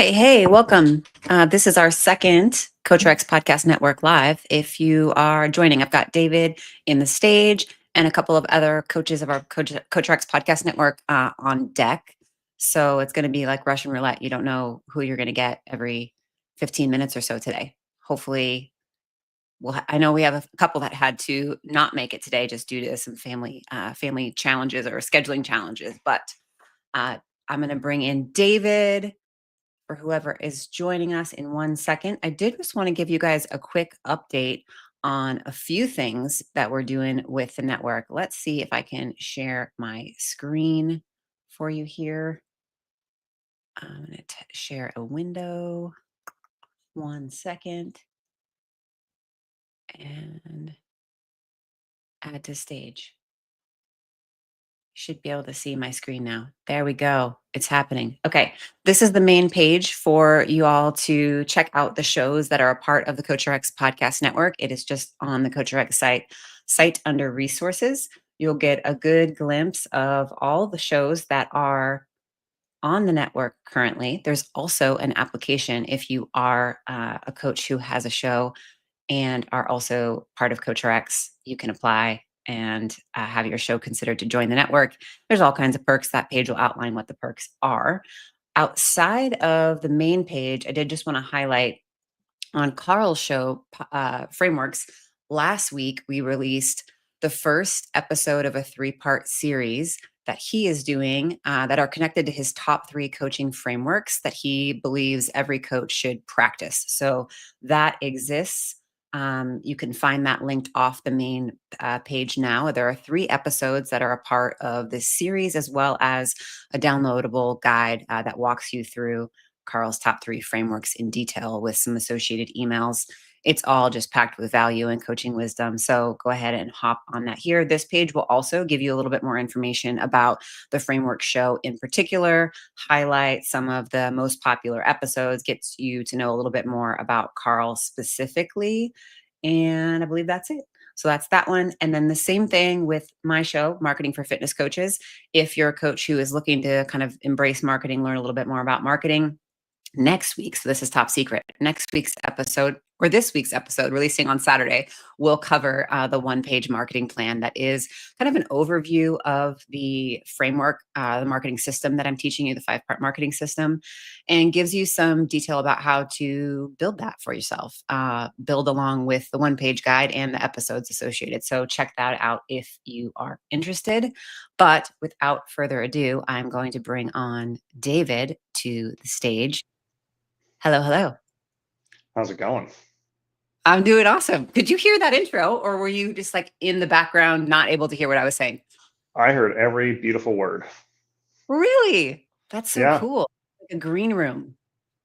Hey, welcome. This is our second CoachRx Podcast Network Live. If you are joining, I've got David in the stage and a couple of other coaches of our CoachRx Podcast Network on deck. So it's going to be like Russian roulette. You don't know who you're going to get every 15 minutes or so today. Hopefully, I know we have a couple that had to not make it today just due to some family challenges or scheduling challenges. But I'm going to bring in David for whoever is joining us in 1 second. I did just want to give you guys a quick update on a few things that we're doing with the network. Let's see if I can share my screen for you here. I'm going to share a window. 1 second. And add to stage. Should be able to see my screen now. There we go. It's happening. Okay. This is the main page for you all to check out the shows that are a part of the CoachRx Podcast Network. It is just on the CoachRx site under resources. You'll get a good glimpse of all the shows that are on the network currently. There's also an application if you are a coach who has a show and are also part of CoachRx. You can apply and have your show considered to join the network. There's all kinds of perks. That page will outline what the perks are. Outside of the main page, I did just want to highlight on Carl's show, Frameworks. Last week, we released the first episode of a 3-part series that he is doing that are connected to his top 3 coaching frameworks that he believes every coach should practice. So that exists. You can find that linked off the main page now. There are 3 episodes that are a part of this series, as well as a downloadable guide that walks you through Carl's top 3 frameworks in detail with some associated emails. It's all just packed with value and coaching wisdom. So go ahead and hop on that here. This page will also give you a little bit more information about the framework show in particular, highlight some of the most popular episodes, gets you to know a little bit more about Carl specifically. And I believe that's it. So that's that one. And then the same thing with my show, Marketing for Fitness Coaches. If you're a coach who is looking to kind of embrace marketing, learn a little bit more about marketing, next week, so this is top secret, next week's episode or this week's episode releasing on Saturday will cover the 1-page marketing plan that is kind of an overview of the framework, the marketing system that I'm teaching you, the 5-part marketing system, and gives you some detail about how to build that for yourself, build along with the 1-page guide and the episodes associated. So check that out if you are interested. But without further ado, I'm going to bring on David to the stage. Hello, hello. How's it going? I'm doing awesome. Could you hear that intro, or were you just like in the background, not able to hear what I was saying? I heard every beautiful word. Really? That's so Yeah, cool. Like a green room.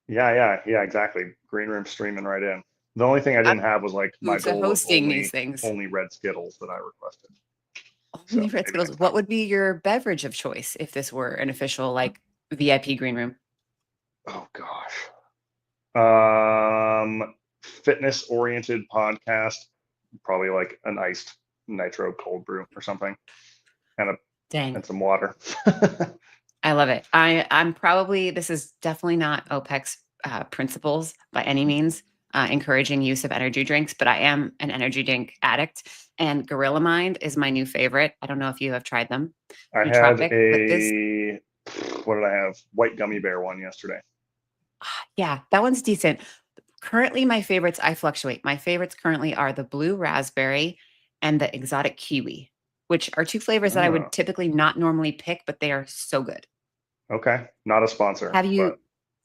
yeah, exactly. Green room streaming right in. The only thing I I'm didn't have was like new my to bowl of hosting these only things. only red Skittles that I requested. Only So red maybe Skittles. next What time. would be your beverage of choice if this were an official like VIP green room? Oh gosh. Fitness oriented podcast, probably like an iced nitro cold brew or something, and a Dang. and some water. I love it. I'm probably, this is definitely not OPEC's principles by any means, encouraging use of energy drinks, but I am an energy drink addict, and Gorilla Mind is my new favorite. I don't know if you have tried them, I had nootropic, but this, a what did I have? White gummy bear one yesterday. yeah, that one's decent. Currently, my favorites, I fluctuate. My favorites currently are the blue raspberry and the exotic kiwi, which are 2 flavors that I Oh, would typically not normally pick, but they are so good. okay. Not a sponsor, Have you,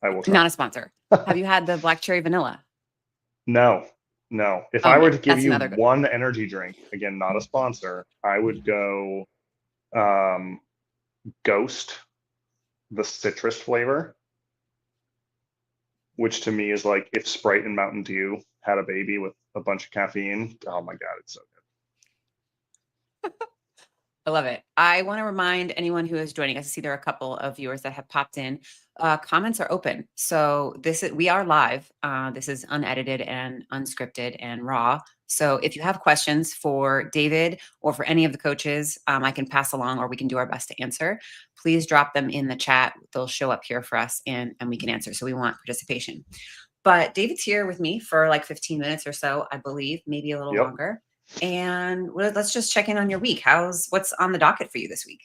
but I will try. not a sponsor, have you had the black cherry vanilla? No, no. If Oh I were man, to give that's you another good one. one energy drink, again, not a sponsor, I would go um, Ghost, the citrus flavor, which to me is like if Sprite and Mountain Dew had a baby with a bunch of caffeine. Oh my God, it's so I love it. I want to remind anyone who is joining us. I see there are a couple of viewers that have popped in. Comments are open. So we are live. This is unedited and unscripted and raw. So if you have questions for David or for any of the coaches, I can pass along or we can do our best to answer. Please drop them in the chat. They'll show up here for us and we can answer. So we want participation. But David's here with me for like 15 minutes or so, I believe, maybe a little Yep. longer. And let's just check in on your week. What's on the docket for you this week?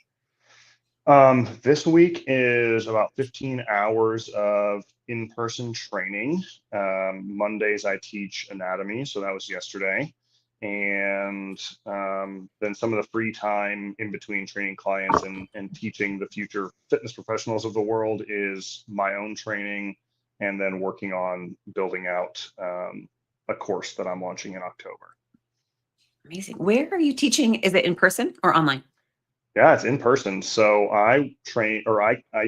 This week is about 15 hours of in-person training. Mondays I teach anatomy, so that was yesterday. And then some of the free time in between training clients and teaching the future fitness professionals of the world is my own training, and then working on building out a course that I'm launching in October. Amazing. Where are you teaching? Is it in person or online? Yeah, it's in person. So I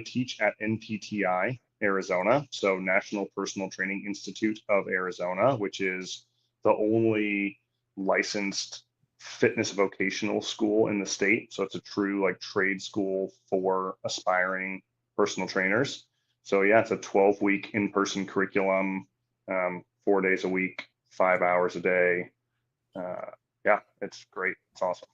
teach at NPTI, Arizona. So National Personal Training Institute of Arizona, which is the only licensed fitness vocational school in the state. So it's a true like trade school for aspiring personal trainers. So yeah, it's a 12-week in-person curriculum, 4 days a week, 5 hours a day. Yeah, it's great. It's awesome.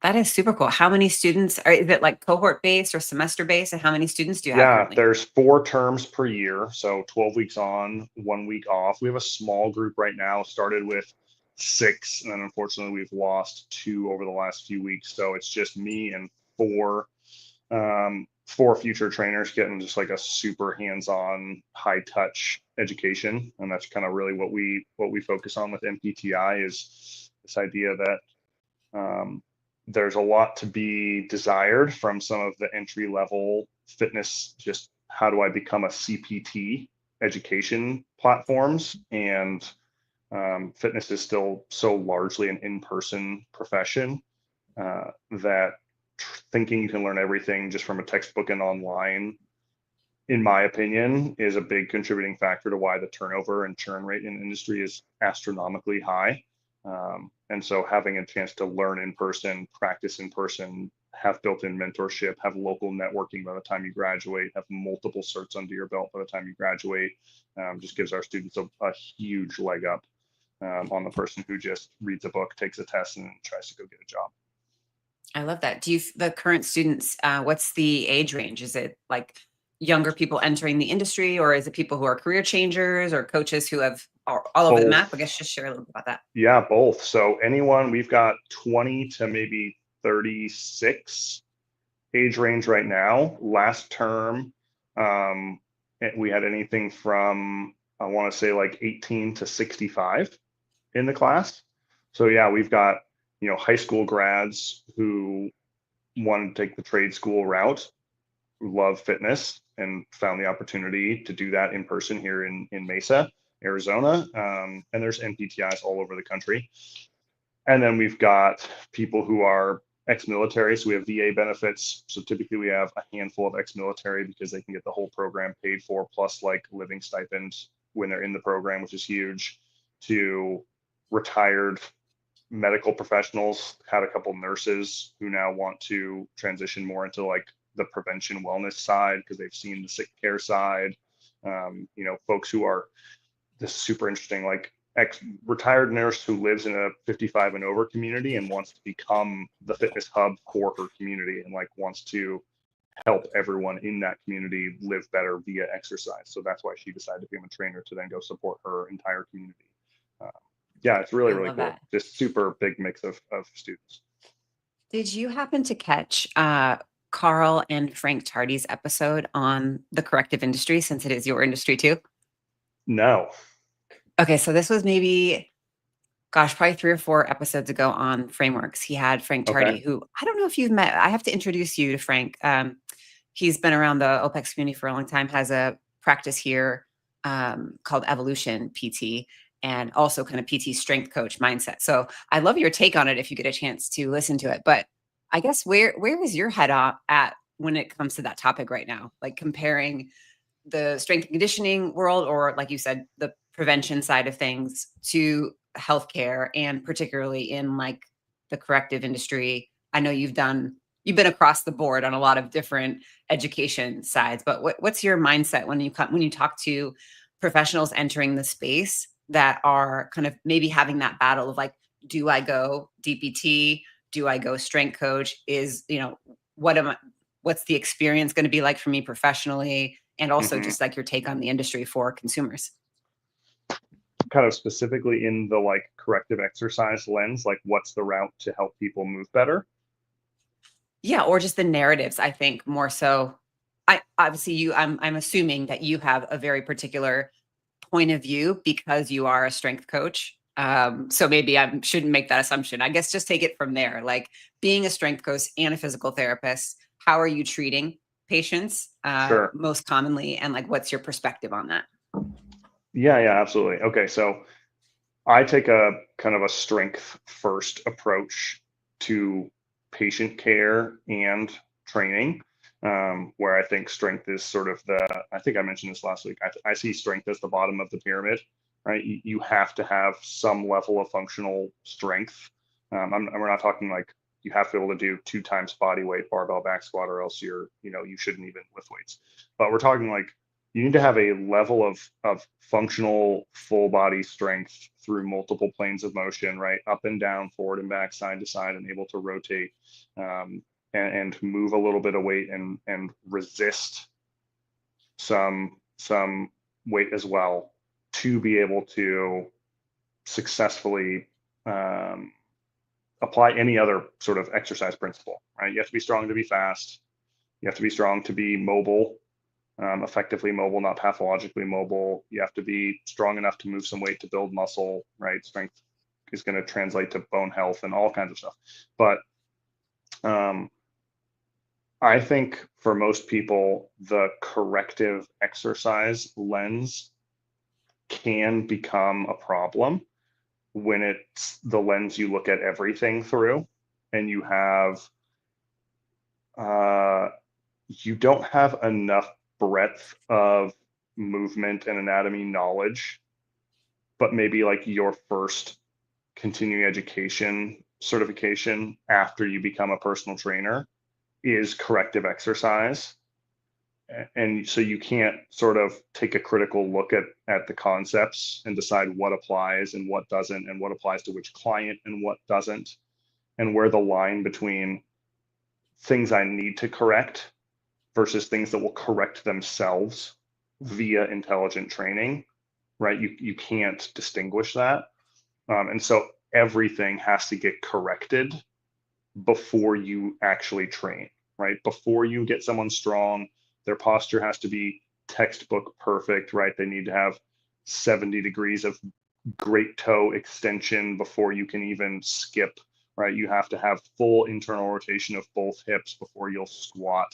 That is super cool. How many students is it like cohort based or semester based? And how many students do you have Yeah, currently? there's 4 terms per year, so 12 weeks on, 1 week off. We have a small group right now, started with 6, and then unfortunately we've lost 2 over the last few weeks. So it's just me and four future trainers getting just like a super hands-on, high-touch education, and that's kind of really what we focus on with MPTI is this idea that there's a lot to be desired from some of the entry level fitness, just how do I become a CPT education platforms. And fitness is still so largely an in-person profession that thinking you can learn everything just from a textbook and online, in my opinion, is a big contributing factor to why the turnover and churn rate in the industry is astronomically high. And so having a chance to learn in person, practice in person, have built-in mentorship, have local networking by the time you graduate, have multiple certs under your belt by the time you graduate, just gives our students a huge leg up on the person who just reads a book, takes a test, and tries to go get a job. I love that. The current students, what's the age range? Is it like younger people entering the industry, or is it people who are career changers or coaches who are all over the map? I guess just share a little bit about that. Yeah, both. So anyone, we've got 20 to maybe 36 age range right now. Last term, we had anything from, I want to say like 18 to 65 in the class. So yeah, we've got, high school grads who wanted to take the trade school route, who love fitness and found the opportunity to do that in person here in Mesa, Arizona. And there's NPTIs all over the country. And then we've got people who are ex-military. So we have VA benefits. So typically we have a handful of ex-military because they can get the whole program paid for, plus like living stipends when they're in the program, which is huge, to retired medical professionals. Had a couple nurses who now want to transition more into like the prevention wellness side because they've seen the sick care side. Folks who are, this is super interesting, like retired nurse who lives in a 55 and over community and wants to become the fitness hub for her community and like wants to help everyone in that community live better via exercise. So that's why she decided to become a trainer to then go support her entire community. Yeah, it's really, really cool. That. Just super big mix of students. Did you happen to catch Carl and Frank Tardy's episode on the corrective industry, since it is your industry too? No. Okay, so this was maybe, probably 3 or 4 episodes ago on frameworks. He had Frank Tardy, who I don't know if you've met. I have to introduce you to Frank. He's been around the OPEX community for a long time, has a practice here called Evolution PT, and also kind of PT strength coach mindset. So I love your take on it if you get a chance to listen to it. But I guess where is your head at when it comes to that topic right now? Like comparing the strength and conditioning world, or like you said, the prevention side of things, to healthcare, and particularly in like the corrective industry. I know you've been across the board on a lot of different education sides, but what's your mindset when you talk to professionals entering the space that are kind of maybe having that battle of like, do I go DPT? Do I go strength coach? What's the experience going to be like for me professionally? And also just like your take on the industry for consumers. Kind of specifically in the like corrective exercise lens, like what's the route to help people move better? Yeah, or just the narratives, I think more so. I'm assuming that you have a very particular point of view because you are a strength coach. So maybe I shouldn't make that assumption. I guess just take it from there. Like being a strength coach and a physical therapist, how are you treating patients Sure. most commonly? And like, what's your perspective on that? Yeah, absolutely. Okay, so I take a kind of a strength first approach to patient care and training, where I think strength is sort of I think I mentioned this last week. I see strength as the bottom of the pyramid, right? You have to have some level of functional strength. We're not talking like you have to be able to do 2 times body weight barbell back squat, or else you shouldn't even lift weights. But we're talking like you need to have a level of functional full body strength through multiple planes of motion, right? Up and down, forward and back, side to side, and able to rotate and move a little bit of weight and resist some weight as well to be able to successfully apply any other sort of exercise principle, right? You have to be strong to be fast. You have to be strong to be mobile. Effectively mobile, not pathologically mobile. You have to be strong enough to move some weight to build muscle, right? Strength is going to translate to bone health and all kinds of stuff. But I think for most people, the corrective exercise lens can become a problem when it's the lens you look at everything through, and you don't have enough breadth of movement and anatomy knowledge, but maybe like your first continuing education certification after you become a personal trainer is corrective exercise. And so you can't sort of take a critical look at the concepts and decide what applies and what doesn't, and what applies to which client and what doesn't, and where the line between things I need to correct versus things that will correct themselves via intelligent training, right? You can't distinguish that. And so everything has to get corrected before you actually train, right? Before you get someone strong, their posture has to be textbook perfect, right? They need to have 70 degrees of great toe extension before you can even skip, right? You have to have full internal rotation of both hips before you'll squat.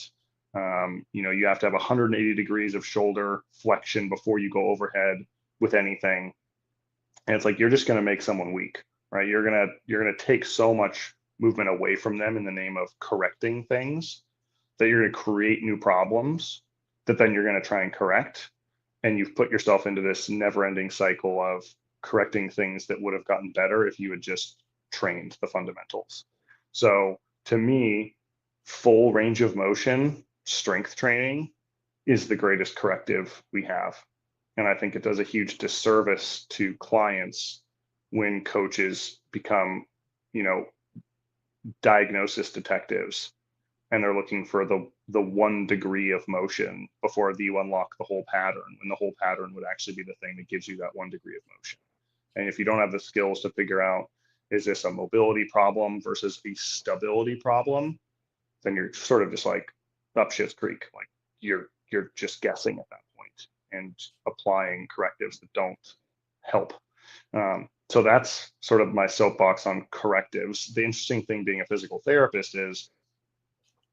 You have to have 180 degrees of shoulder flexion before you go overhead with anything. And it's like you're just going to make someone weak, right? You're going to take so much movement away from them in the name of correcting things that you're going to create new problems that then you're going to try and correct. And you've put yourself into this never-ending cycle of correcting things that would have gotten better if you had just trained the fundamentals. So to me, full range of motion strength training is the greatest corrective we have. And I think it does a huge disservice to clients when coaches become, diagnosis detectives, and they're looking for the 1 degree of motion before you unlock the whole pattern, when the whole pattern would actually be the thing that gives you that 1 degree of motion. And if you don't have the skills to figure out, is this a mobility problem versus a stability problem, then you're sort of just like up shit's creek. Like you're just guessing at that point and applying correctives that don't help. So that's sort of my soapbox on correctives. The interesting thing being a physical therapist is,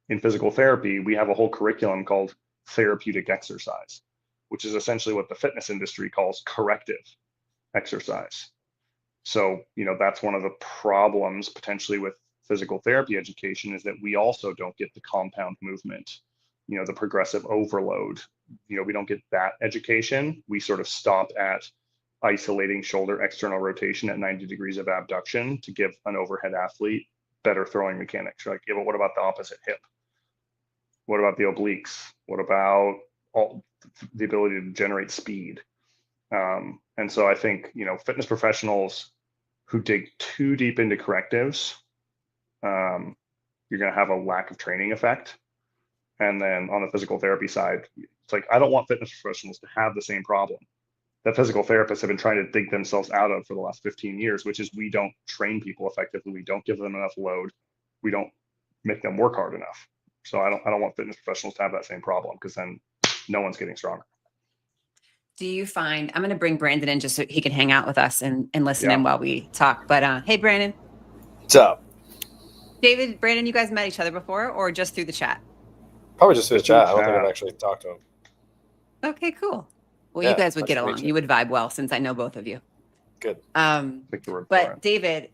in physical therapy, we have a whole curriculum called therapeutic exercise, which is essentially what the fitness industry calls corrective exercise. So, that's one of the problems potentially with physical therapy education, is that we also don't get the compound movement, the progressive overload. We don't get that education. We sort of stop at isolating shoulder external rotation at 90 degrees of abduction to give an overhead athlete better throwing mechanics. You're like, yeah, but what about the opposite hip? What about the obliques? What about the ability to generate speed? And so I think, fitness professionals who dig too deep into correctives, you're going to have a lack of training effect. And then on the physical therapy side, it's like, I don't want fitness professionals to have the same problem that physical therapists have been trying to dig themselves out of for the last 15 years, which is we don't train people effectively. We don't give them enough load. We don't make them work hard enough. So I don't want fitness professionals to have that same problem, because then no one's getting stronger. Do you find, I'm going to bring Brandon in just so he can hang out with us and listen in Yeah. while we talk. But hey, Brandon. What's up? David, Brandon, you guys met each other before or just through the chat? Probably just through the Just through the chat. I don't think chat. I've actually talked to him. Okay, cool. Well, Yeah, you guys would nice get to meet along. you. You would vibe well since I know both of you. Good. Take your word for But it. David,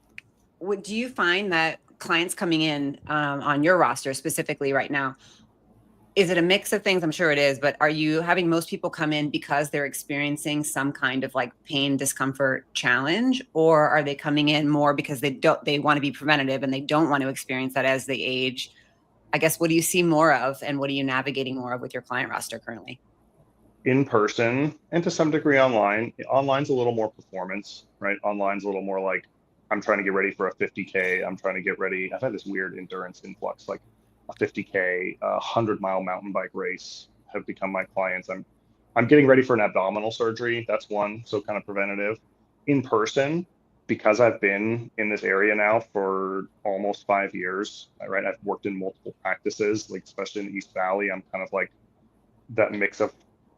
do you find that clients coming in on your roster specifically right now, is it a mix of things? I'm sure it is, but are you having most people come in because they're experiencing some kind of like pain, discomfort, challenge, or are they coming in more because they want to be preventative and they don't want to experience that as they age? I guess, what do you see more of, and what are you navigating more of with your client roster currently? In person and to some degree online. Online's a little more performance, right? Online's a little more like, I'm trying to get ready for a 50K. I'm trying to get ready. I've had this weird endurance influx, like a 50K, 100-mile mountain bike race have become my clients. I'm getting ready for an abdominal surgery. That's one. So kind of preventative. In person, because I've been in this area now for almost 5 years, right? I've worked in multiple practices, like especially in the East Valley. I'm kind of like that mix of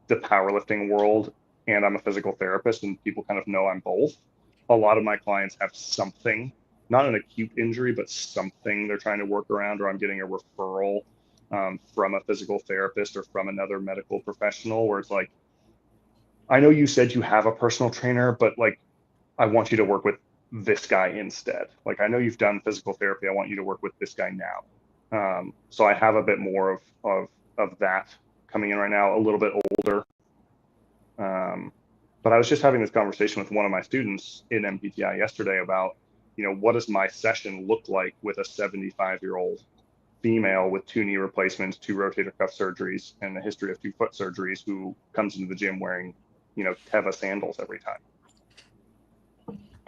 the powerlifting world, and I'm a physical therapist, and people kind of know I'm both. A lot of my clients have something, not an acute injury, but something they're trying to work around, or I'm getting a referral from a physical therapist or from another medical professional where it's like, I know you said you have a personal trainer, but like, I want you to work with this guy instead. Like, I know you've done physical therapy. I want you to work with this guy now. So I have a bit more of that coming in right now, a little bit older. But I was just having this conversation with one of my students in MPTI yesterday about, what does my session look like with a 75-year-old female with 2 knee replacements, 2 rotator cuff surgeries, and a history of 2 foot surgeries, who comes into the gym wearing, Teva sandals every time.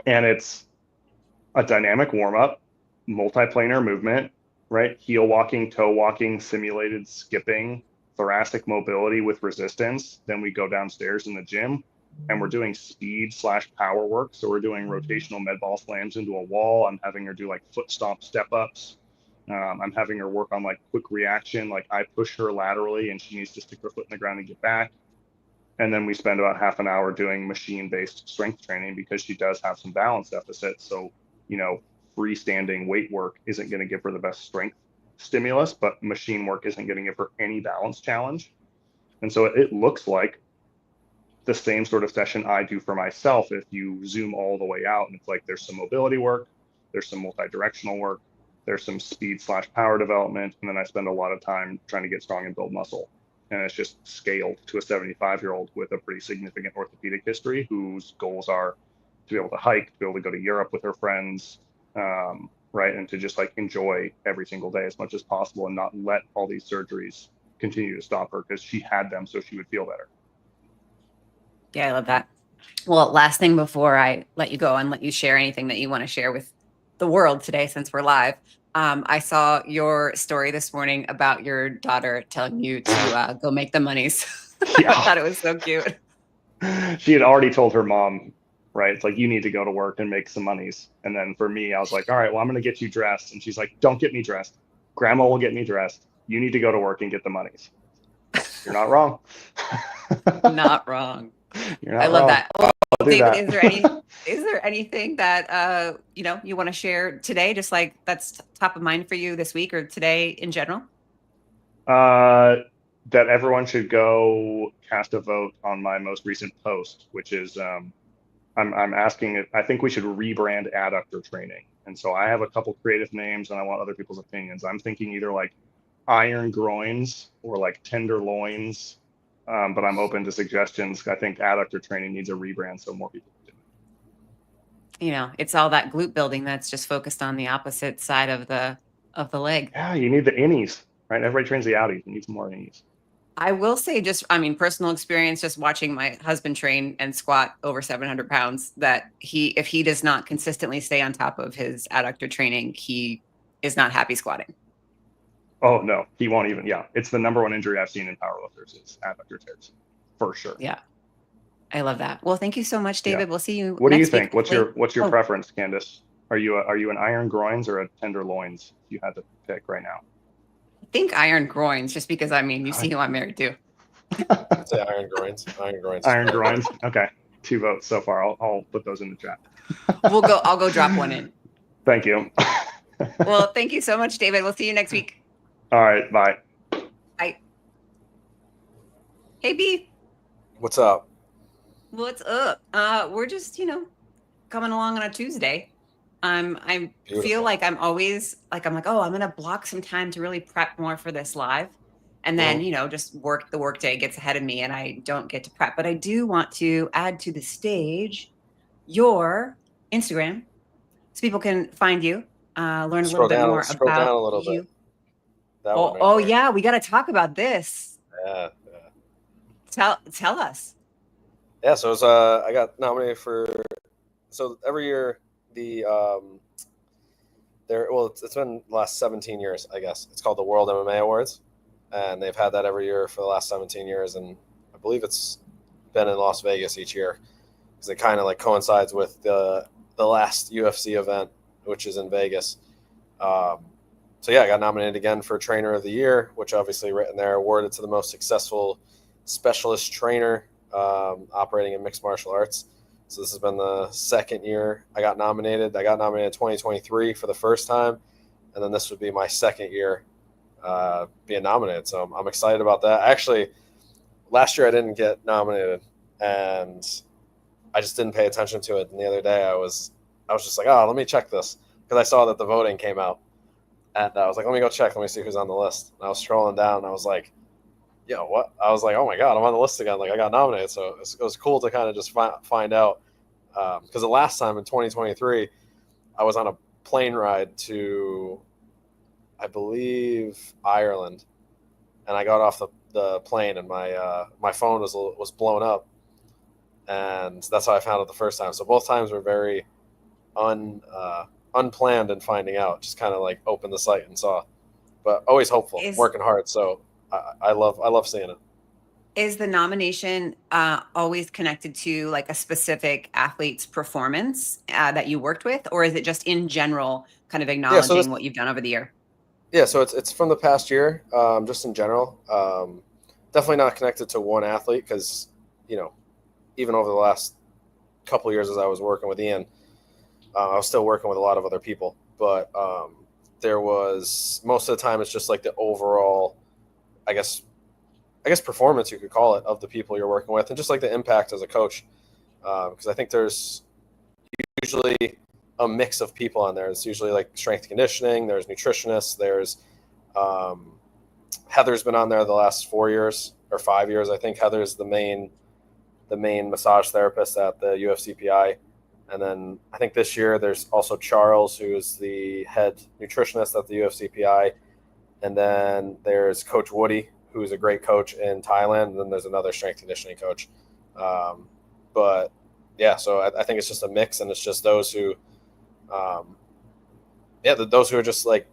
And it's a dynamic warm up, multiplanar movement, right? Heel walking, toe walking, simulated skipping, thoracic mobility with resistance. Then we go downstairs in the gym and we're doing speed/power work. So we're doing rotational med ball slams into a wall. I'm having her do like foot stomp step ups. I'm having her work on like quick reaction. Like, I push her laterally and she needs to stick her foot in the ground and get back. And then we spend about half an hour doing machine-based strength training, because she does have some balance deficits. So, freestanding weight work isn't going to give her the best strength stimulus, but machine work isn't going to give her any balance challenge. And so it looks like the same sort of session I do for myself if you zoom all the way out. And it's like, there's some mobility work, there's some multi-directional work, there's some speed/power development, and then I spend a lot of time trying to get strong and build muscle. And it's just scaled to a 75-year-old with a pretty significant orthopedic history, whose goals are to be able to hike, to be able to go to Europe with her friends, right? And to just like enjoy every single day as much as possible, and not let all these surgeries continue to stop her, because she had them so she would feel better. Yeah, I love that. Well, last thing before I let you go and let you share anything that you want to share with the world today, since we're live. I saw your story this morning about your daughter telling you to go make the monies. Yeah. I thought it was so cute. She had already told her mom, right? It's like, you need to go to work and make some monies. And then for me, I was like, all right, well, I'm going to get you dressed. And she's like, don't get me dressed. Grandma will get me dressed. You need to go to work and get the monies. You're not wrong. Not wrong. You're not I love wrong. that. Well, David, that. is there anything that you want to share today, just like that's top of mind for you this week or today in general? That everyone should go cast a vote on my most recent post, which is I'm asking it. I think we should rebrand adductor training. And so I have a couple creative names and I want other people's opinions. I'm thinking either like iron groins or like tenderloins, but I'm open to suggestions. I think adductor training needs a rebrand so more people can do it's all that glute building that's just focused on the opposite side of the leg. Yeah, you need the innies, right? Everybody trains the outies. You need some more innies. I will say, personal experience, just watching my husband train and squat over 700 pounds, that if he does not consistently stay on top of his adductor training, he is not happy squatting. Oh no, he won't even. Yeah, it's the number one injury I've seen in powerlifters is adductor tears, for sure. Yeah, I love that. Well, thank you so much, David. Yeah. We'll see you. What do you next think? week, What's your Oh, preference, Kandace? Are you an iron groins or a tenderloins? If you had to pick right now. I think iron groins, just because you see who I'm married to. I'd say iron groins. Iron groins. Iron groins. Okay, 2 votes so far. I'll put those in the chat. I'll go drop one in. Thank you. Well, thank you so much, David. We'll see you next week. All right, bye. Bye. Hey, B. What's up? What's up? We're just, coming along on a Tuesday. I Beautiful. feel like I'm always like, oh, I'm gonna block some time to really prep more for this live. And then, just the workday gets ahead of me and I don't get to prep. But I do want to add to the stage your Instagram so people can find you, learn a little bit more Scroll down about a little you. bit. That one right there. Yeah, we got to talk about this. Yeah. Tell us. Yeah, so I got nominated so every year it's been the last 17 years, I guess. It's called the World MMA Awards, and they've had that every year for the last 17 years, and I believe it's been in Las Vegas each year because it kind of like coincides with the last UFC event, which is in Vegas. So yeah, I got nominated again for Trainer of the Year, which obviously written there, awarded to the most successful specialist trainer operating in mixed martial arts. So this has been the second year I got nominated. I got nominated in 2023 for the first time, and then this would be my second year being nominated. So I'm excited about that. Actually, last year I didn't get nominated, and I just didn't pay attention to it. And the other day I was just like, oh, let me check this, because I saw that the voting came out, and I was like, let me go check. Let me see who's on the list. And I was scrolling down, and I was like, yo, what? I was like, oh my God, I'm on the list again. Like I got nominated. So it was cool to kind of just find out. Because the last time in 2023, I was on a plane ride to, I believe, Ireland. And I got off the plane and my phone was blown up. And that's how I found it the first time. So both times were very unplanned in finding out. Just kind of like opened the site and saw. But always hopeful, working hard. So I love seeing it. Is the nomination always connected to like a specific athlete's performance that you worked with, or is it just in general kind of acknowledging what you've done over the year? Yeah, so it's from the past year, just in general. Definitely not connected to one athlete because, even over the last couple of years as I was working with Ian, I was still working with a lot of other people. But there was, most of the time, it's just like the overall, I guess performance, you could call it, of the people you're working with, and just like the impact as a coach. Because I think there's usually a mix of people on there. It's usually like strength and conditioning. There's nutritionists. There's Heather's been on there the last 4 years or 5 years. I think Heather's the main massage therapist at the UFCPI. And then I think this year there's also Charles, who is the head nutritionist at the UFCPI. And then there's Coach Woody, who's a great coach in Thailand. And then there's another strength conditioning coach. But yeah, so I think it's just a mix, and it's just those who, those who are just like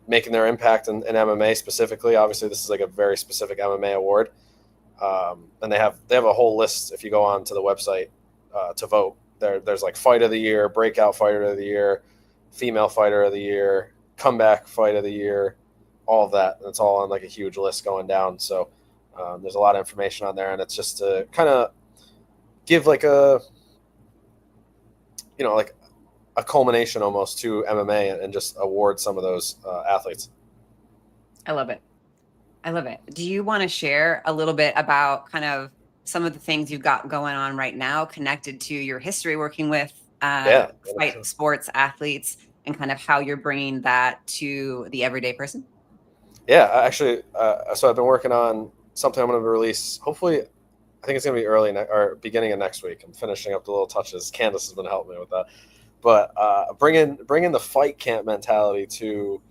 making their impact in MMA specifically. Obviously, this is like a very specific MMA award. And they have a whole list if you go on to the website to vote. There's like fight of the year, breakout fighter of the year, female fighter of the year, comeback fight of the year, all of that. And it's all on like a huge list going down. So there's a lot of information on there, and it's just to kind of give like a culmination almost to MMA and just award some of those athletes. I love it. Do you want to share a little bit about kind of some of the things you've got going on right now connected to your history working with fight sports athletes, and kind of how you're bringing that to the everyday person? Yeah, actually, so I've been working on something I'm going to release, hopefully, I think it's going to be beginning of next week. I'm finishing up the little touches. Kandace has been helping me with that. But bringing the fight camp mentality to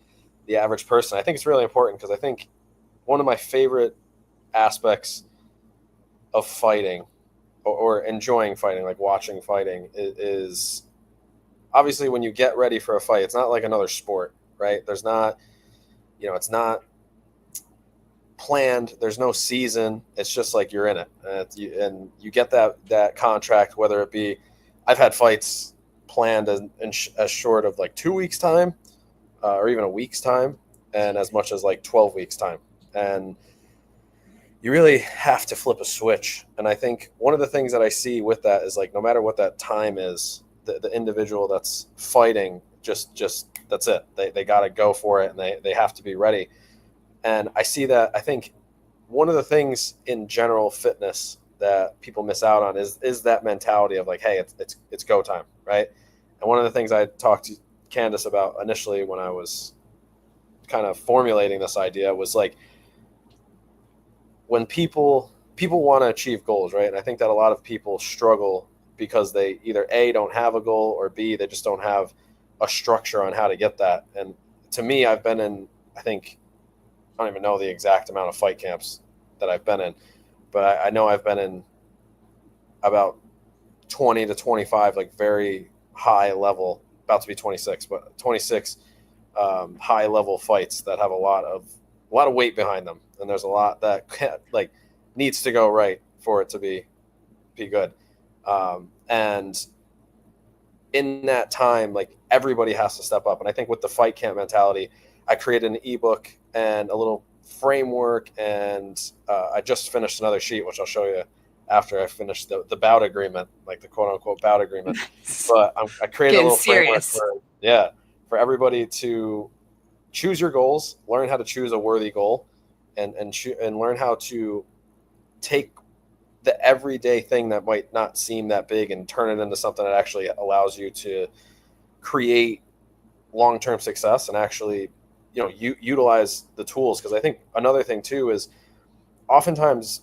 the average person, I think it's really important, because I think one of my favorite aspects of fighting, or enjoying fighting, like watching fighting, is obviously when you get ready for a fight. It's not like another sport, right? There's not, it's not planned. There's no season. It's just like you're in it, and you get that contract, whether it be, I've had fights planned as short of like 2 weeks time, or even a week's time, and as much as like 12 weeks time. And you really have to flip a switch. And I think one of the things that I see with that is, like, no matter what that time is, the individual that's fighting, just that's it. They got to go for it, and they have to be ready. And I see that. I think one of the things in general fitness that people miss out on is that mentality of like, hey, it's go time, right? And one of the things I talked to Kandace about initially when I was kind of formulating this idea was like, when people want to achieve goals, right? And I think that a lot of people struggle because they either A, don't have a goal, or B, they just don't have a structure on how to get that. And to me, I've been in, I think, I don't even know the exact amount of fight camps that I've been in, but I know I've been in about 20 to 25, like very high level, about to be 26, but 26 high level fights that have a lot of weight behind them. And there's a lot that needs to go right for it to be good. And in that time, like, everybody has to step up. And I think with the fight camp mentality, I created an ebook and a little framework, and I just finished another sheet, which I'll show you after I finish the bout agreement, like the quote unquote bout agreement. But I created a little framework for everybody to choose your goals, learn how to choose a worthy goal, and learn how to take the everyday thing that might not seem that big and turn it into something that actually allows you to create long-term success and actually, utilize the tools. Because I think another thing too is oftentimes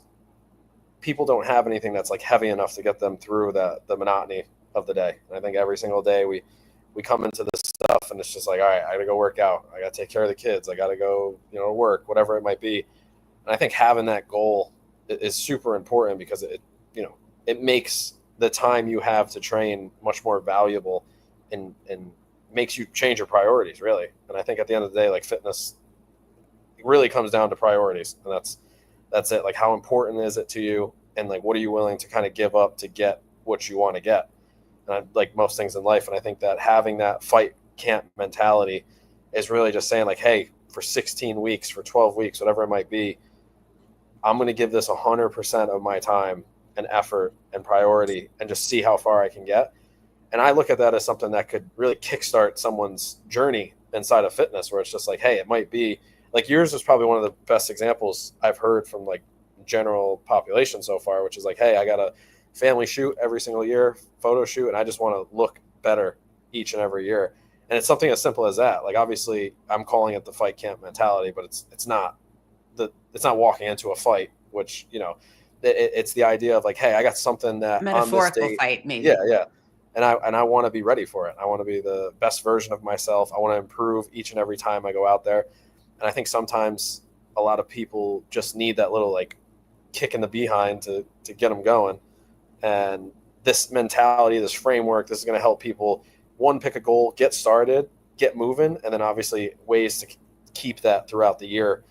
people don't have anything that's like heavy enough to get them through the monotony of the day. And I think every single day we come into this stuff and it's just like, all right, I gotta go work out. I gotta take care of the kids. I gotta go, work, whatever it might be. And I think having that goal is super important, because it makes the time you have to train much more valuable, and makes you change your priorities, really. And I think at the end of the day, like, fitness really comes down to priorities, and that's it. Like, how important is it to you, and like, what are you willing to kind of give up to get what you want to get? And like most things in life, and I think that having that fight camp mentality is really just saying like, hey, for 16 weeks, for 12 weeks, whatever it might be, I'm going to give this 100% of my time and effort and priority, and just see how far I can get. And I look at that as something that could really kickstart someone's journey inside of fitness, where it's just like, hey, it might be like, yours is probably one of the best examples I've heard from like general population so far, which is like, hey, I got a family shoot every single year, photo shoot, and I just want to look better each and every year. And it's something as simple as that. Like, obviously I'm calling it the fight camp mentality, but it's not walking into a fight, which, it's the idea of like, hey, I got something that metaphorical on this date, fight, maybe. Yeah. And I want to be ready for it. I want to be the best version of myself. I want to improve each and every time I go out there. And I think sometimes a lot of people just need that little like kick in the behind to get them going. And this mentality, this framework, this is going to help people, one, pick a goal, get started, get moving, and then obviously ways to keep that throughout the year,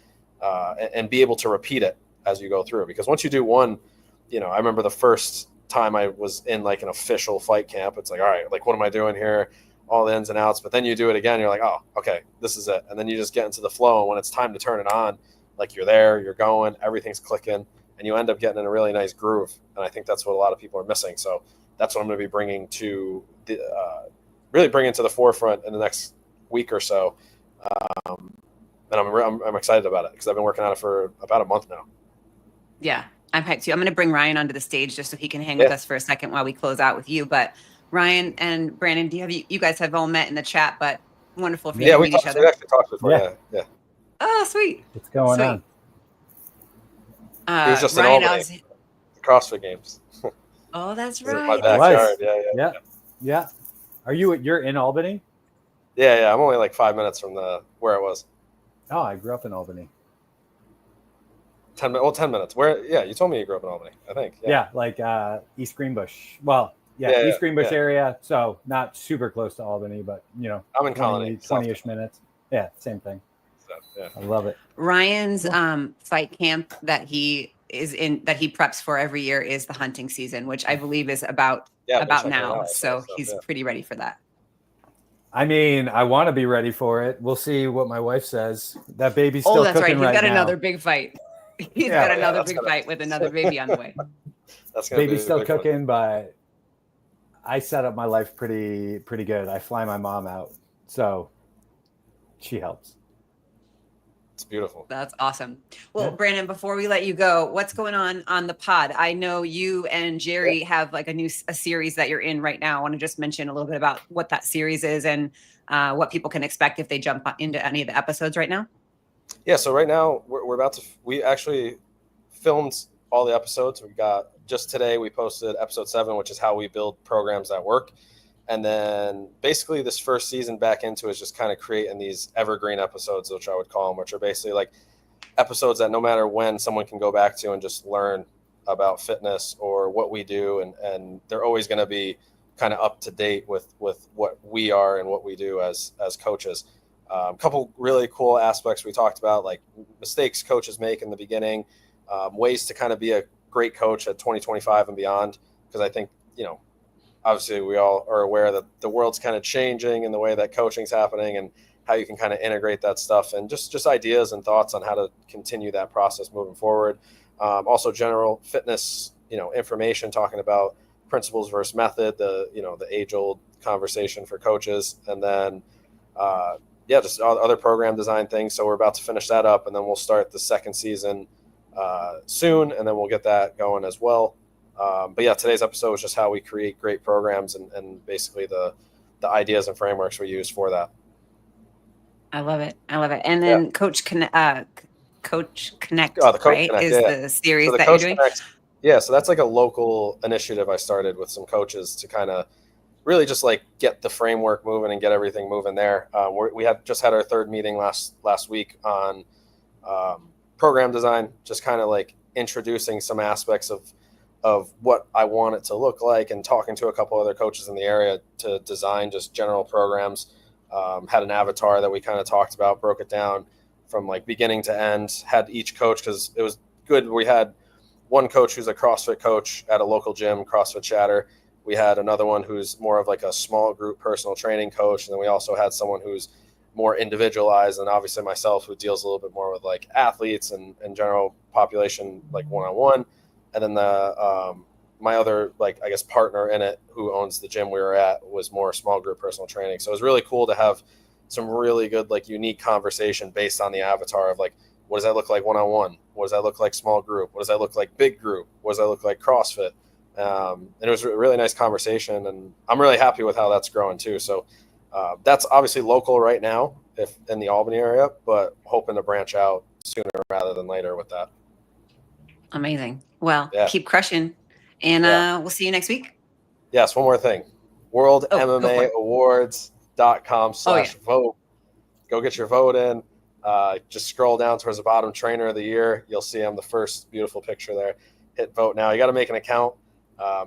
and be able to repeat it as you go through. Because once you do one, I remember the first time I was in like an official fight camp, it's like, all right, like, what am I doing here? All the ins and outs. But then you do it again, you're like, oh, okay, this is it. And then you just get into the flow. And when it's time to turn it on, like, you're there, you're going, everything's clicking, and you end up getting in a really nice groove. And I think that's what a lot of people are missing. So that's what I'm going to be bringing to the forefront in the next week or so. And I'm excited about it, because I've been working on it for about a month now. Yeah, I'm hyped too. I'm going to bring Ryan onto the stage just so he can hang with us for a second while we close out with you. But Ryan and Brandon, you guys have all met in the chat, but wonderful for you to meet each other. We actually talked before. Yeah. Oh, sweet. What's going on? He was just Ryan, in Albany, the CrossFit Games. Oh, that's This is right. my backyard. Yeah. Yeah. I You're in Albany? Yeah. I'm only like 5 minutes from where I was. Oh, I grew up in Albany. 10 minutes. Where? Yeah, you told me you grew up in Albany, I think. Yeah, like East Greenbush. Well, East Greenbush area. So not super close to Albany, but I'm in Colony, 20-ish minutes. Yeah, same thing. So, yeah. I love it. Ryan's fight camp that he preps for every year is the hunting season, which I believe is about now. So he's pretty ready for that. I mean, I want to be ready for it. We'll see what my wife says. That baby's still cooking right now. Oh, that's right. He's got another big fight. He's got another big fight with another baby on the way. Baby's still cooking, but I set up my life pretty good. I fly my mom out, so she helps. It's beautiful. That's awesome. Well, Brandon, before we let you go, what's going on the pod? I know you and Jerry have like a series that you're in right now. I want to just mention a little bit about what that series is and what people can expect if they jump into any of the episodes right now. Yeah. So right now we actually filmed all the episodes. We got just today, we posted episode 7, which is how we build programs that work. And then basically this first season back into is just kind of creating these evergreen episodes, which I would call them, which are basically like episodes that no matter when someone can go back to and just learn about fitness or what we do. And they're always going to be kind of up to date with what we are and what we do as coaches. A couple really cool aspects we talked about, like mistakes coaches make in the beginning, ways to kind of be a great coach at 2025 and beyond. Because I think, obviously we all are aware that the world's kind of changing in the way that coaching's happening and how you can kind of integrate that stuff and just ideas and thoughts on how to continue that process moving forward. Also general fitness, information, talking about principles versus method, the age old conversation for coaches. And then, just other program design things. So we're about to finish that up and then we'll start the second season soon. And then we'll get that going as well. But yeah, today's episode is just how we create great programs and basically the ideas and frameworks we use for that. I love it. And then Coach Connect, the Coach right? Connect, is the series that Coach you're doing? Connect, yeah, so that's like a local initiative I started with some coaches to kind of really just like get the framework moving and get everything moving there. We had our third meeting last week on program design, just kind of like introducing some aspects of what I want it to look like and talking to a couple other coaches in the area to design just general programs. Had an avatar that we kind of talked about, broke it down from like beginning to end, had each coach, because it was good. We had one coach who's a CrossFit coach at a local gym, CrossFit Chatter. We had another one who's more of like a small group personal training coach. And then we also had someone who's more individualized, and obviously myself, who deals a little bit more with like athletes and general population, like one-on-one. And then my other, like, I guess, partner in it who owns the gym we were at was more small group personal training. So it was really cool to have some really good, like, unique conversation based on the avatar of like, what does that look like one-on-one? What does that look like small group? What does that look like big group? What does that look like CrossFit? And it was a really nice conversation, and I'm really happy with how that's growing too. So that's obviously local right now, if in the Albany area, but hoping to branch out sooner rather than later with that. Amazing. Well, keep crushing, and we'll see you next week. Yes, one more thing. WorldMMAAwards.com/vote. Go get your vote in. Just scroll down towards the bottom, Trainer of the Year. You'll see I'm the first beautiful picture there. Hit vote now. You got to make an account.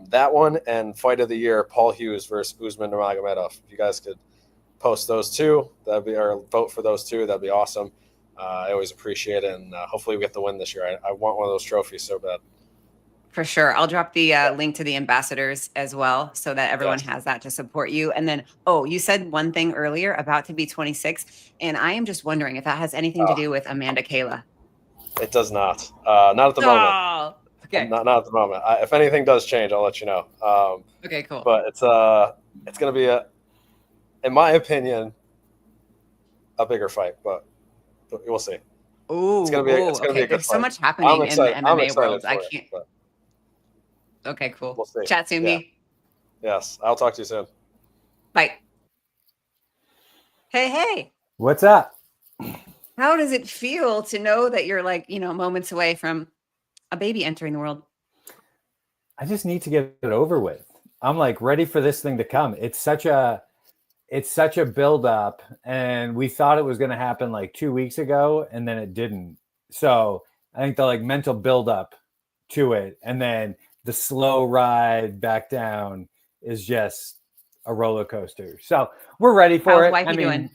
That one and Fight of the Year, Paul Hughes versus Usman Nurmagomedov. If you guys could post those two, or vote for those two, that'd be awesome. I always appreciate it, and hopefully we get the win this year. I want one of those trophies so bad. For sure. I'll drop the link to the ambassadors as well, so that everyone has that to support you. And then, you said one thing earlier, about to be 26, and I am just wondering if that has anything to do with Amanda Kayla. It does not. Not at the moment. Okay. Not at the moment. If anything does change, I'll let you know. Okay, cool. But it's going to be in my opinion, a bigger fight, but we'll see. Ooh, it's gonna be a good There's fight. so much happening in the MMA world. I can't. Okay, cool. We'll see. Chat soon, B. Yes, I'll talk to you soon. Bye. Hey. What's up? How does it feel to know that you're like, moments away from a baby entering the world? I just need to get it over with. I'm like ready for this thing to come. It's such a it's such a buildup, and we thought it was going to happen like 2 weeks ago, and then it didn't. So I think the like mental buildup to it, and then the slow ride back down is just a roller coaster. So we're ready for How's it. wifey doing?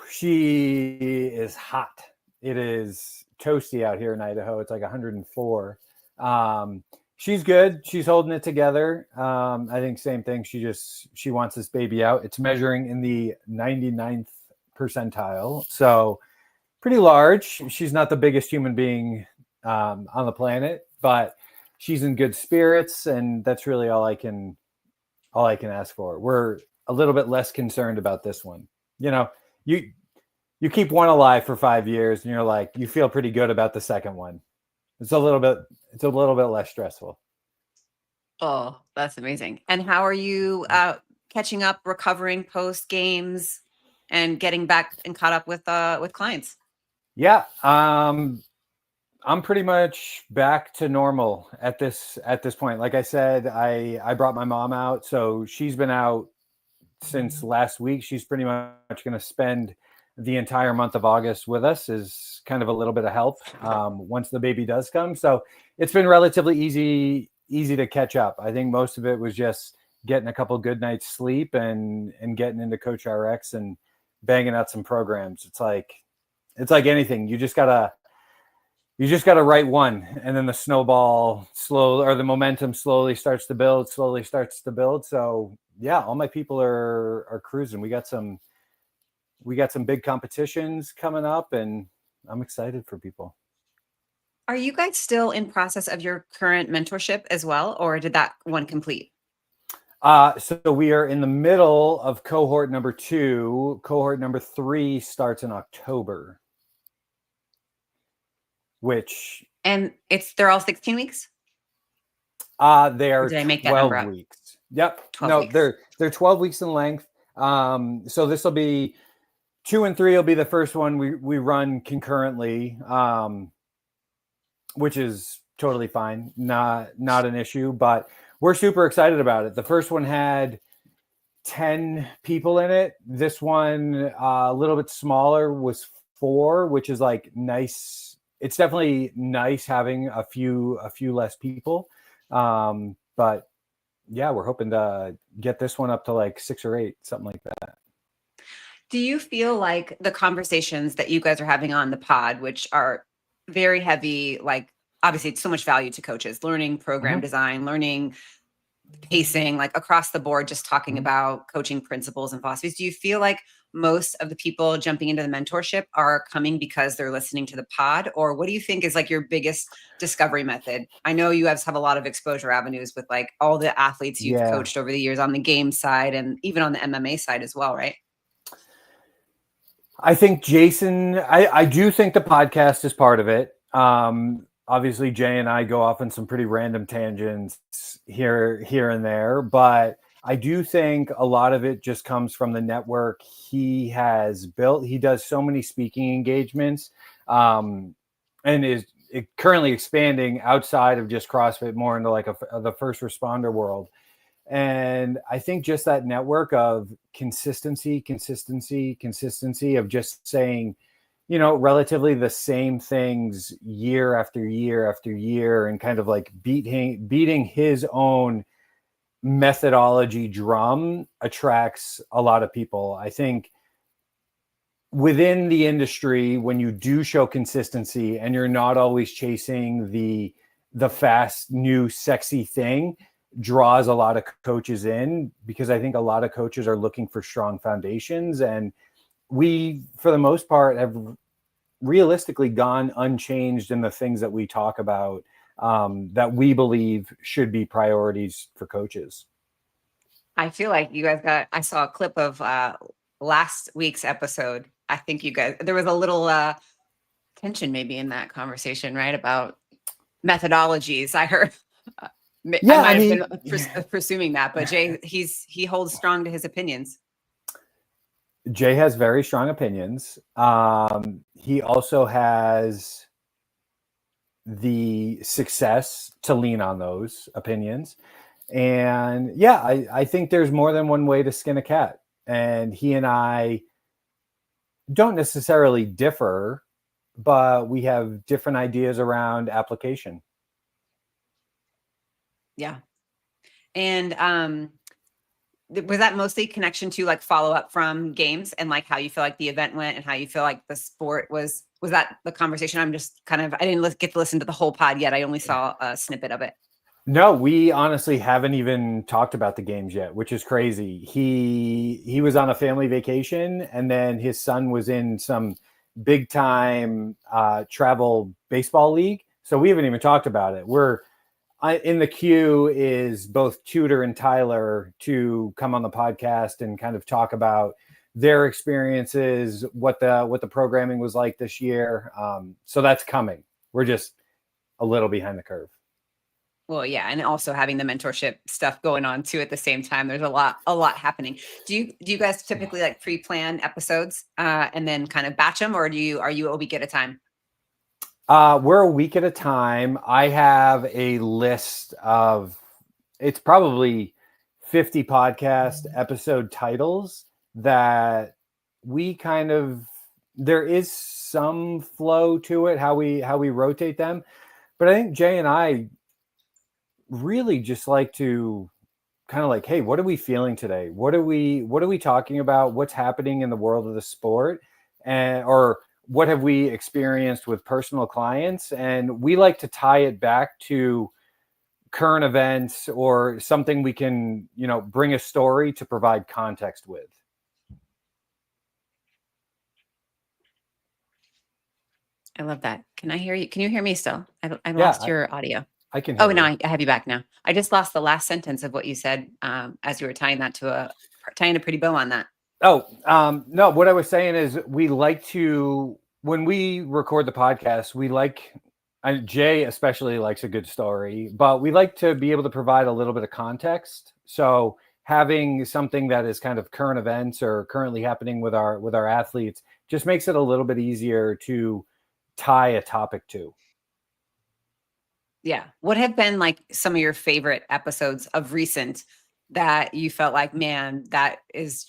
She is hot. It is toasty out here in Idaho. It's like 104. She's good. She's holding it together. I think same thing. She wants this baby out. It's measuring in the 99th percentile. So pretty large. She's not the biggest human being on the planet, but she's in good spirits, and that's really all I can ask for. We're a little bit less concerned about this one. You know, you keep one alive for 5 years, and you're like, you feel pretty good about the second one. It's a little bit less stressful. Oh, that's amazing. And how are you catching up, recovering post games, and getting back and caught up with clients? Yeah, I'm pretty much back to normal at this point. Like I said, I brought my mom out, so she's been out since last week. She's pretty much going to spend the entire month of August with us as kind of a little bit of help once the baby does come. So it's been relatively easy to catch up. I think most of it was just getting a couple good nights sleep and getting into CoachRx and banging out some programs. It's like anything. You just gotta write one, and then the snowball the momentum slowly starts to build. So yeah, all my people are cruising. We got some big competitions coming up, and I'm excited for people. Are you guys still in process of your current mentorship as well, or did that one complete? So we are in the middle of cohort number 2. Cohort number 3 starts in October. And they're all 16 weeks? They are did I make that number 12 up? weeks. Yep. 12 weeks. They're 12 weeks in length. So this will be 2 and 3 will be the first one we run concurrently, which is totally fine. Not an issue, but we're super excited about it. The first one had 10 people in it. This one, a little bit smaller, was 4, which is like nice. It's definitely nice having a few less people. But yeah, we're hoping to get this one up to like 6 or 8, something like that. Do you feel like the conversations that you guys are having on the pod, which are very heavy, like obviously it's so much value to coaches, learning program design, learning pacing, like across the board, just talking about coaching principles and philosophies. Do you feel like most of the people jumping into the mentorship are coming because they're listening to the pod? Or what do you think is like your biggest discovery method? I know you guys have a lot of exposure avenues with like all the athletes you've coached over the years on the game side and even on the MMA side as well, right? I think Jason, I do think the podcast is part of it. Obviously, Jay and I go off on some pretty random tangents here and there, but I do think a lot of it just comes from the network he has built. He does so many speaking engagements and is currently expanding outside of just CrossFit more into like the first responder world. And I think just that network of consistency of just saying, relatively the same things year after year after year, and kind of like beating his own methodology drum attracts a lot of people. I think within the industry, when you do show consistency and you're not always chasing the fast, new, sexy thing, draws a lot of coaches in, because I think a lot of coaches are looking for strong foundations, and we, for the most part, have realistically gone unchanged in the things that we talk about that we believe should be priorities for coaches. I feel like you guys I saw a clip of last week's episode. I think you guys, there was a little tension maybe in that conversation, right? About methodologies. I heard. I might have been presuming that, but Jay, he holds strong to his opinions. Jay has very strong opinions. He also has the success to lean on those opinions. And yeah, I think there's more than one way to skin a cat. And he and I don't necessarily differ, but we have different ideas around application. Yeah. And was that mostly connection to like follow up from games and like how you feel like the event went and how you feel like the sport was that the conversation? I'm just kind of, I didn't get to listen to the whole pod yet. I only saw a snippet of it. No, we honestly haven't even talked about the games yet, which is crazy. He was on a family vacation, and then his son was in some big time travel baseball league. So we haven't even talked about it. In the queue is both Tudor and Tyler to come on the podcast and kind of talk about their experiences, what the programming was like this year. So that's coming. We're just a little behind the curve. Well, yeah, and also having the mentorship stuff going on too at the same time. There's a lot happening. Do you guys typically like pre-plan episodes and then kind of batch them, or are you a week at a time? We're a week at a time. I have a list of, it's probably 50 podcast episode titles that we kind of, there is some flow to it, how we rotate them. But I think Jay and I really just like to kind of like, hey, what are we feeling today? What are we talking about? What's happening in the world of the sport? Or what have we experienced with personal clients? And we like to tie it back to current events or something we can, bring a story to provide context with. I love that. Can I hear you? Can you hear me still? I Yeah, lost your audio. I can hear Oh, no, you. I have you back now. I just lost the last sentence of what you said as you were tying a pretty bow on that. Oh, no, what I was saying is we like to, when we record the podcast, Jay especially likes a good story, but we like to be able to provide a little bit of context. So having something that is kind of current events or currently happening with our athletes just makes it a little bit easier to tie a topic to. Yeah. What have been like some of your favorite episodes of recent that you felt like, man,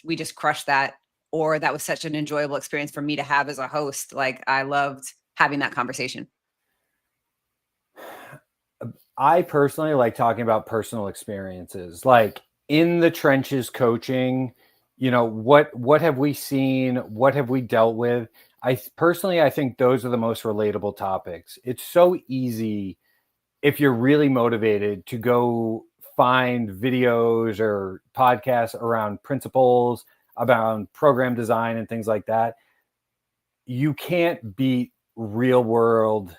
we just crushed that, or that was such an enjoyable experience for me to have as a host? Like I loved having that conversation. I personally like talking about personal experiences, like in the trenches coaching, what have we seen? What have we dealt with? I think those are the most relatable topics. It's so easy if you're really motivated to go find videos or podcasts around principles, about program design and things like that. You can't beat real world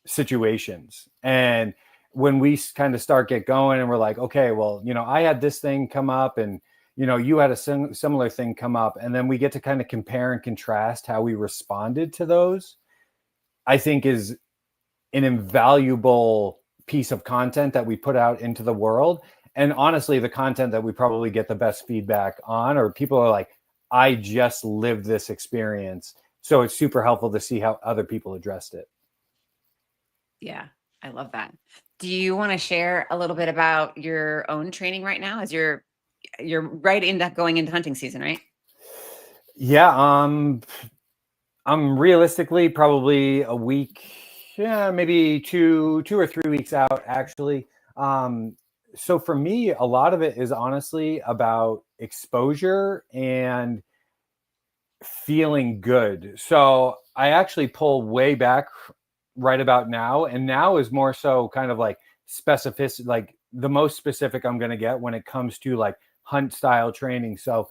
situations. And when we kind of get going and we're like, okay, well, I had this thing come up and, you had a similar thing come up. And then we get to kind of compare and contrast how we responded to those, I think is an invaluable piece of content that we put out into the world. And honestly, the content that we probably get the best feedback on, or people are like, I just lived this experience. So it's super helpful to see how other people addressed it. Yeah, I love that. Do you want to share a little bit about your own training right now as you're right into going into hunting season, right? Yeah. I'm realistically probably a week, maybe two or 3 weeks out actually. So for me, a lot of it is honestly about exposure and feeling good. So I actually pull way back right about now. And now is more so kind of like specificity, like the most specific I'm going to get when it comes to like hunt style training. So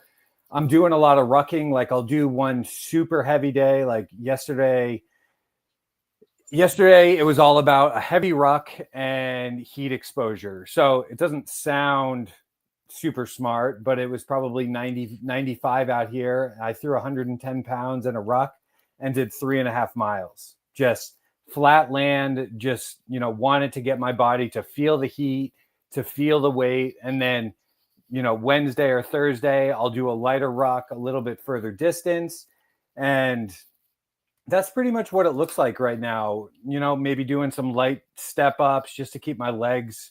I'm doing a lot of rucking. Like I'll do one super heavy day. Like yesterday it was all about a heavy ruck and heat exposure. So it doesn't sound super smart, but it was probably 95 out here. I threw 110 pounds in a ruck and did 3.5 miles, just flat land, just, wanted to get my body to feel the heat, to feel the weight. And then, Wednesday or Thursday, I'll do a lighter ruck a little bit further distance. And that's pretty much what it looks like right now. Maybe doing some light step ups just to keep my legs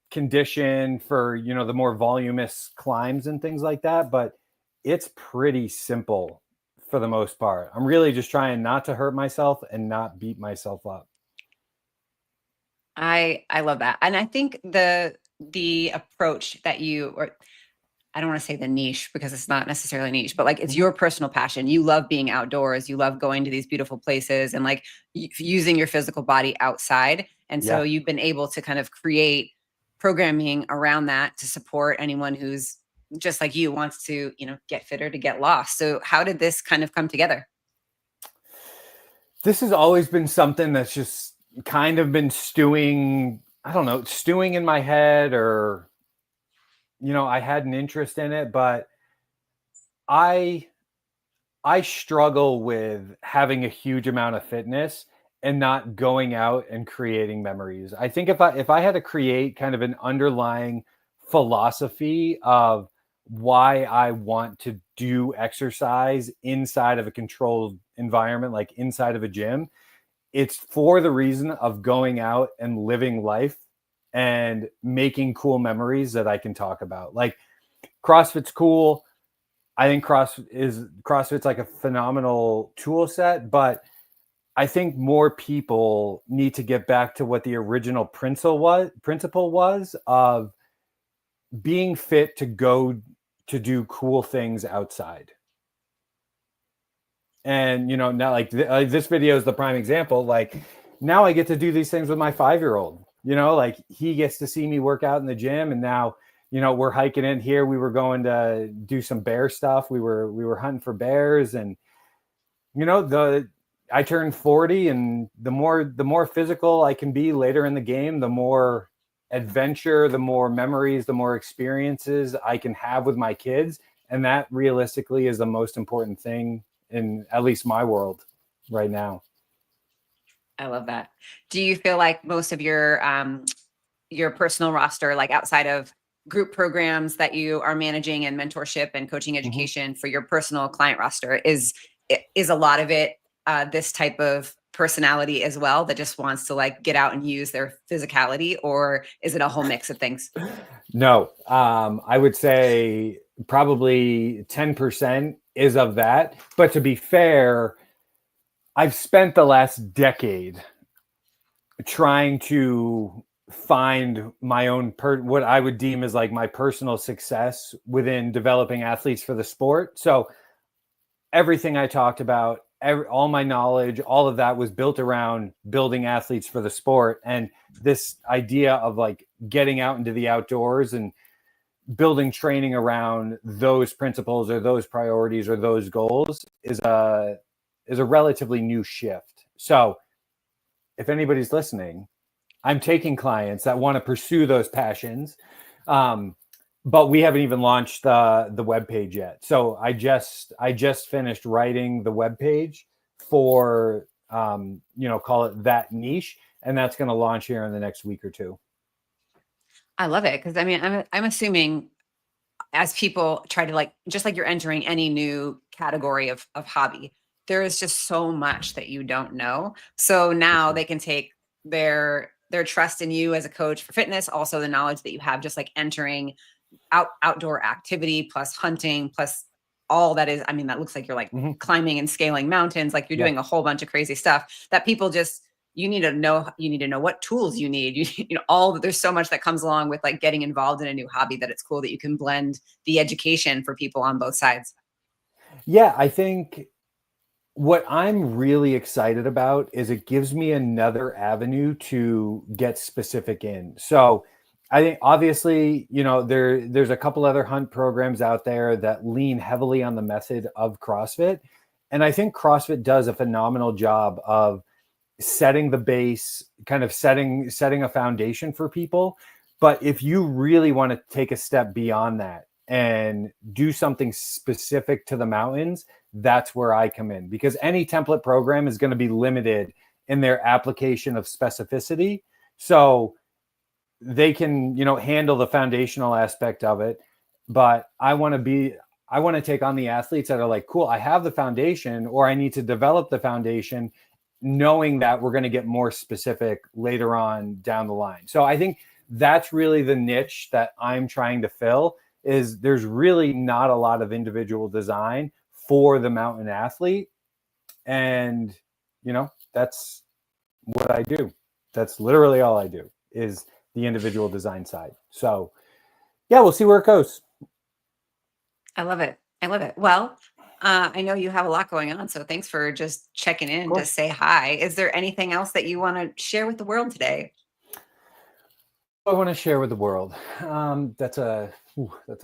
condition for, you know, the more voluminous climbs and things like that. But it's pretty simple for the most part. I'm really just trying not to hurt myself and not beat myself up. I love that. And I think the approach that you, or I don't want to say the niche because it's not necessarily niche, but like it's your personal passion. You love being outdoors. You love going to these beautiful places and like using your physical body outside. And so you've been able to kind of create programming around that to support anyone who's just like you wants to, you know, get fitter to get lost. So how did this kind of come together? This has always been something that's just kind of been stewing, I don't know, stewing in my head, or, you know, I had an interest in it, but I struggle with having a huge amount of fitness and not going out and creating memories. I think if I had to create kind of an underlying philosophy of why I want to do exercise inside of a controlled environment, like inside of a gym, it's for the reason of going out and living life and making cool memories that I can talk about. Like CrossFit's cool. I think CrossFit's like a phenomenal tool set, but I think more people need to get back to what the original principle was of being fit to go to do cool things outside. And, you know, now like this video is the prime example. Like now I get to do these things with my 5-year-old, you know, like he gets to see me work out in the gym. And now, you know, we're hiking in here. We were going to do some bear stuff. We were hunting for bears, and, you know, I turned 40, and the more physical I can be later in the game, the more adventure, the more memories, the more experiences I can have with my kids. And that realistically is the most important thing in at least my world right now. I love that. Do you feel like most of your personal roster, like outside of group programs that you are managing and mentorship and coaching education for your personal client roster, is a lot of it this type of personality as well that just wants to like get out and use their physicality, or is it a whole mix of things? No, I would say probably 10% is of that. But to be fair, I've spent the last decade trying to find my own what I would deem as like my personal success within developing athletes for the sport. So everything I talked about, all my knowledge, all of that was built around building athletes for the sport. And this idea of like getting out into the outdoors and building training around those principles or those priorities or those goals is a relatively new shift. So if anybody's listening, I'm taking clients that want to pursue those passions. But we haven't even launched the webpage yet. So I just finished writing the webpage for, you know, call it that niche. And that's going to launch here in the next week or two. I love it. Cause I mean, I'm assuming as people try to like, just like you're entering any new category of hobby, there is just so much that you don't know. So now they can take their trust in you as a coach for fitness, also the knowledge that you have just like entering outdoor activity plus hunting plus all that is. I mean, that looks like you're like climbing and scaling mountains, like you're doing a whole bunch of crazy stuff that people just, you need to know what tools you need. You know, there's so much that comes along with like getting involved in a new hobby that it's cool that you can blend the education for people on both sides. Yeah, I think what I'm really excited about is it gives me another avenue to get specific in. So I think obviously, you know, there's a couple other hunt programs out there that lean heavily on the method of CrossFit. And I think CrossFit does a phenomenal job of setting the base, kind of setting a foundation for people. But if you really want to take a step beyond that and do something specific to the mountains, that's where I come in, because any template program is going to be limited in their application of specificity. So they can, you know, handle the foundational aspect of it. But I want to take on the athletes that are like, cool, I have the foundation, or I need to develop the foundation, knowing that we're going to get more specific later on down the line. So I think that's really the niche that I'm trying to fill. Is there's really not a lot of individual design for the mountain athlete, and that's what I do. That's literally all I do is the individual design side. So yeah, we'll see where it goes. I love it. I love it. Well, I know you have a lot going on, so thanks for just checking in to say hi. Is there anything else that you want to share with the world today? I want to share with the world. That's a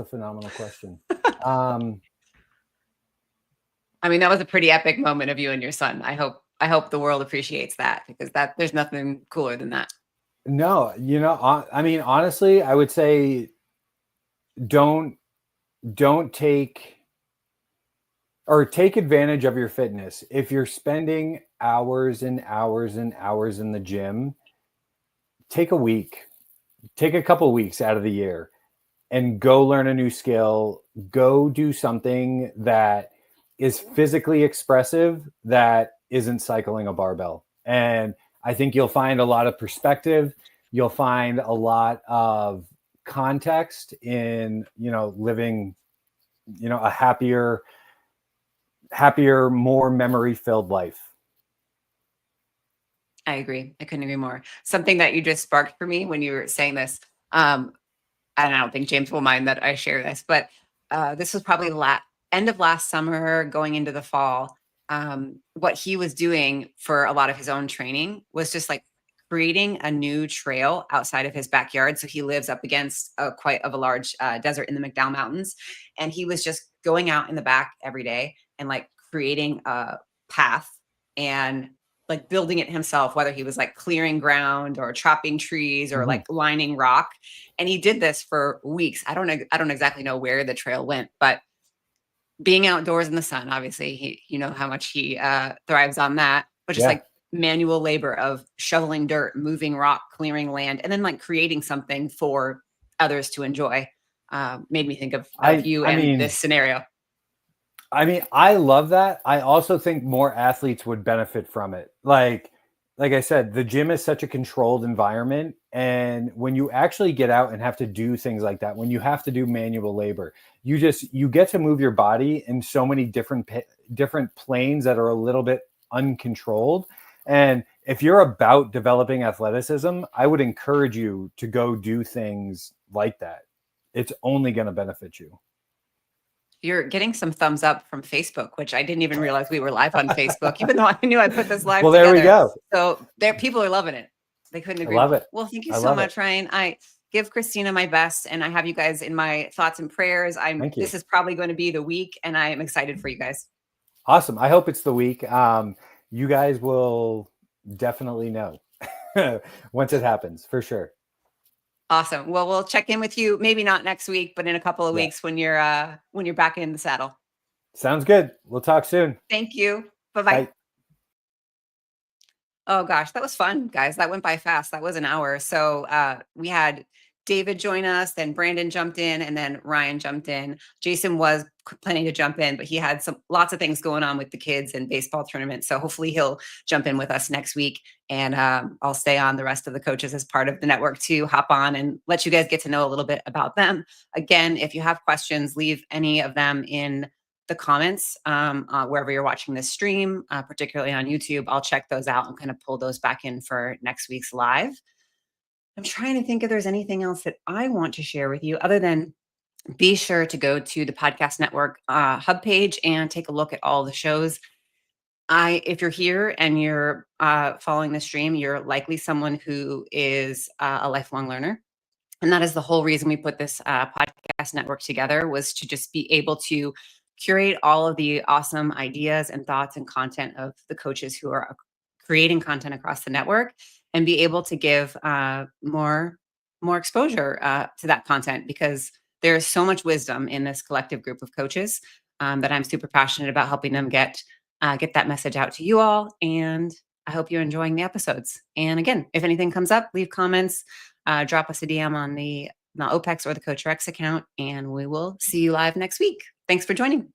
phenomenal question. I mean, that was a pretty epic moment of you and your son. I hope the world appreciates that, because there's nothing cooler than that. No, I mean, honestly, I would say don't take advantage of your fitness. If you're spending hours and hours and hours in the gym, take a couple weeks out of the year and go learn a new skill, go do something that is physically expressive that isn't cycling a barbell. And I think you'll find a lot of perspective. You'll find a lot of context in, living, a happier, more memory-filled life. I agree. I couldn't agree more. Something that you just sparked for me when you were saying this, and I don't think James will mind that I share this, but this was probably end of last summer, going into the fall. What he was doing for a lot of his own training was just like creating a new trail outside of his backyard. So he lives up against quite of a large desert in the McDowell Mountains. And he was just going out in the back every day and like creating a path and like building it himself, whether he was like clearing ground or chopping trees or like lining rock. And he did this for weeks. I don't exactly know where the trail went, but being outdoors in the sun, obviously, you know how much he thrives on that, but just like manual labor of shoveling dirt, moving rock, clearing land, and then like creating something for others to enjoy made me think of you and this scenario. I mean, I love that. I also think more athletes would benefit from it. Like I said, the gym is such a controlled environment. And when you actually get out and have to do things like that, when you have to do manual labor, you get to move your body in so many different planes that are a little bit uncontrolled. And if you're about developing athleticism, I would encourage you to go do things like that. It's only going to benefit you. You're getting some thumbs up from Facebook, which I didn't even realize we were live on Facebook, even though I knew I put this live together. There we go. So people are loving it. They couldn't agree. I love it. Well, thank you so much, Ryan. I give Christina my best, and I have you guys in my thoughts and prayers. This is probably going to be the week, and I am excited for you guys. Awesome. I hope it's the week. You guys will definitely know once it happens, for sure. Awesome. Well, we'll check in with you, maybe not next week, but in a couple of weeks when you're back in the saddle. Sounds good. We'll talk soon. Thank you. Bye-bye. Bye. Oh gosh, that was fun, guys. That went by fast. That was an hour. So we had David join us, then Brandon jumped in, and then Ryan jumped in. Jason was planning to jump in, but he had lots of things going on with the kids and baseball tournament. So hopefully he'll jump in with us next week. And I'll stay on the rest of the coaches as part of the network to hop on and let you guys get to know a little bit about them. Again, if you have questions, leave any of them in the comments wherever you're watching this stream, particularly on YouTube. I'll check those out and kind of pull those back in for next week's live. I'm trying to think if there's anything else that I want to share with you other than be sure to go to the Podcast Network hub page and take a look at all the shows. If you're here and you're following the stream, you're likely someone who is a lifelong learner. And that is the whole reason we put this podcast network together, was to just be able to curate all of the awesome ideas and thoughts and content of the coaches who are creating content across the network, and be able to give more exposure to that content, because there's so much wisdom in this collective group of coaches that I'm super passionate about helping them get that message out to you all. And I hope you're enjoying the episodes. And again, if anything comes up, leave comments, drop us a DM on the OPEX or the CoachRx account, and we will see you live next week. Thanks for joining.